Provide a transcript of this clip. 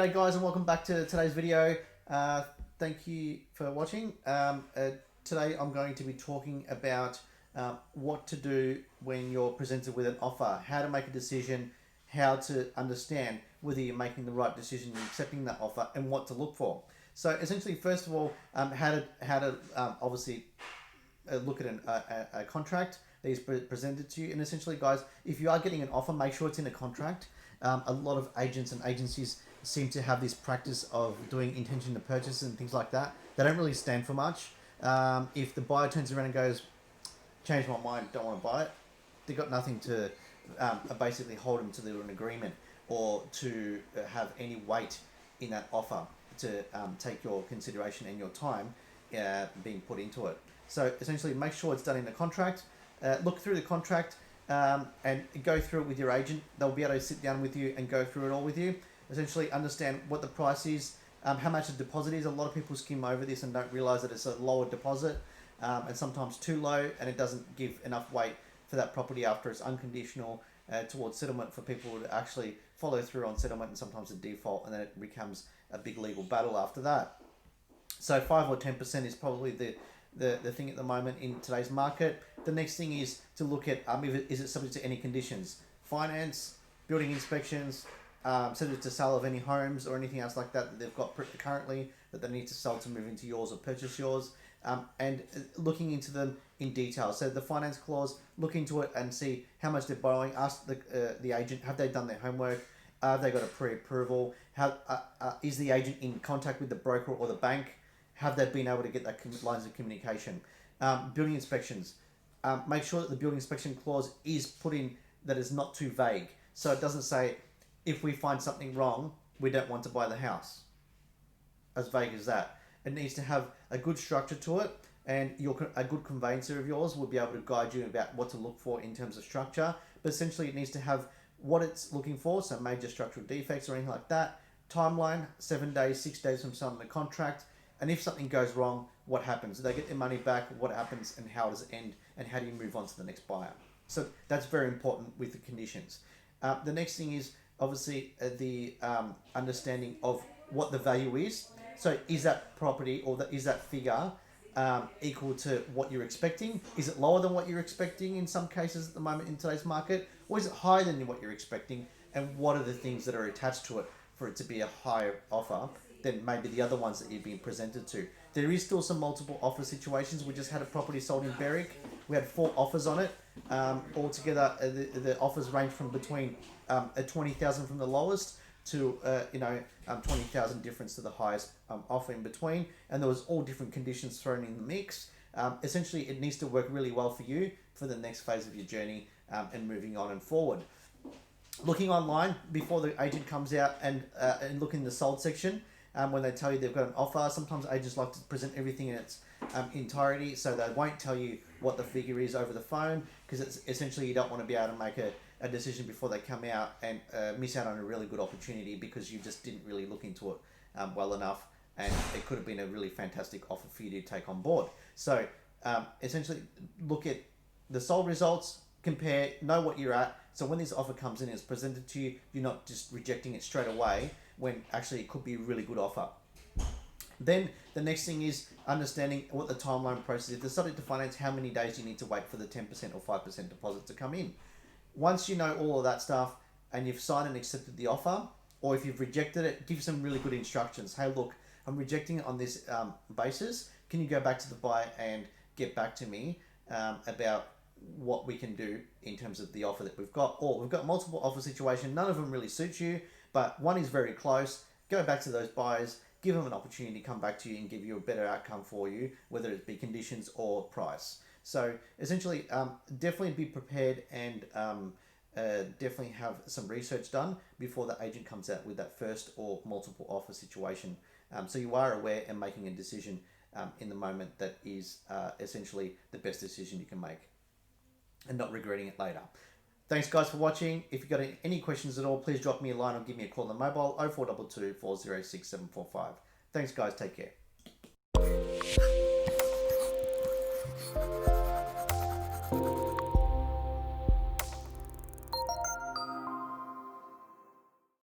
G'day guys and welcome back to today's video. Thank you for watching. Today I'm going to be talking about what to do when you're presented with an offer, how to make a decision, how to understand whether you're making the right decision in accepting that offer and what to look for. So essentially, first of all, how to obviously look at a contract that is presented to you. And essentially, guys, if you are getting an offer, make sure it's in a contract. A lot of agents and agencies seem to have this practice of doing intention to purchase and things like that. They don't really stand for much. If the buyer turns around and goes, change my mind, don't want to buy it, they've got nothing to basically hold them to an agreement or to have any weight in that offer to take your consideration and your time being put into it. So essentially, make sure it's done in the contract. Look through the contract and go through it with your agent. They'll be able to sit down with you and go through it all with you. Essentially, understand what the price is, how much the deposit is. A lot of people skim over this and don't realize that it's a lower deposit and sometimes too low, and it doesn't give enough weight for that property after it's unconditional towards settlement for people to actually follow through on settlement, and sometimes a default, and then it becomes a big legal battle after that. So 5 or 10% is probably the thing at the moment in today's market. The next thing is to look at is it subject to any conditions, finance, building inspections, subject to sale of any homes or anything else like that they've got currently that they need to sell to move into yours or purchase yours, and looking into them in detail. So the finance clause, look into it and see how much they're borrowing. Ask the agent, have they done their homework? Have they got a pre-approval? How is the agent in contact with the broker or the bank? Have they been able to get that lines of communication? Building inspections. Make sure that the building inspection clause is put in that is not too vague. So it doesn't say, if we find something wrong, we don't want to buy the house. As vague as that. It needs to have a good structure to it, and a good conveyancer of yours will be able to guide you about what to look for in terms of structure. But essentially, it needs to have what it's looking for, so major structural defects or anything like that. Timeline, 7 days, 6 days from signing the contract. And if something goes wrong, what happens? Do they get their money back? What happens and how does it end? And how do you move on to the next buyer? So that's very important with the conditions. The next thing is obviously the understanding of what the value is. So is that property or is that figure equal to what you're expecting? Is it lower than what you're expecting in some cases at the moment in today's market? Or is it higher than what you're expecting? And what are the things that are attached to it for it to be a higher offer than maybe the other ones that you're being presented to? There is still some multiple offer situations. We just had a property sold in Berwick. We had 4 offers on it. Altogether, the offers range from between 20,000 from the lowest to 20,000 difference to the highest offer in between, and there was all different conditions thrown in the mix. Essentially, it needs to work really well for you for the next phase of your journey and moving on and forward. Looking online before the agent comes out and look in the sold section. When they tell you they've got an offer, sometimes agents like to present everything in its entirety, so they won't tell you what the figure is over the phone, because it's essentially you don't want to be able to make a decision before they come out and miss out on a really good opportunity because you just didn't really look into it well enough, and it could have been a really fantastic offer for you to take on board. So essentially look at the sold results, compare, know what you're at, so when this offer comes in and is presented to you, you're not just rejecting it straight away when actually it could be a really good offer. Then the next thing is understanding what the timeline process is. If they're subject to finance, how many days do you need to wait for the 10% or 5% deposit to come in? Once you know all of that stuff and you've signed and accepted the offer, or if you've rejected it, give some really good instructions. Hey, look, I'm rejecting it on this basis. Can you go back to the buyer and get back to me about what we can do in terms of the offer that we've got? Or we've got multiple offer situations. None of them really suit you, but one is very close. Go back to those buyers, give them an opportunity to come back to you and give you a better outcome for you, whether it be conditions or price. So essentially, definitely be prepared and definitely have some research done before the agent comes out with that first or multiple offer situation. So you are aware and making a decision in the moment that is essentially the best decision you can make and not regretting it later. Thanks guys for watching. If you've got any questions at all, please drop me a line or give me a call on the mobile 0422 406 745. Thanks guys, take care.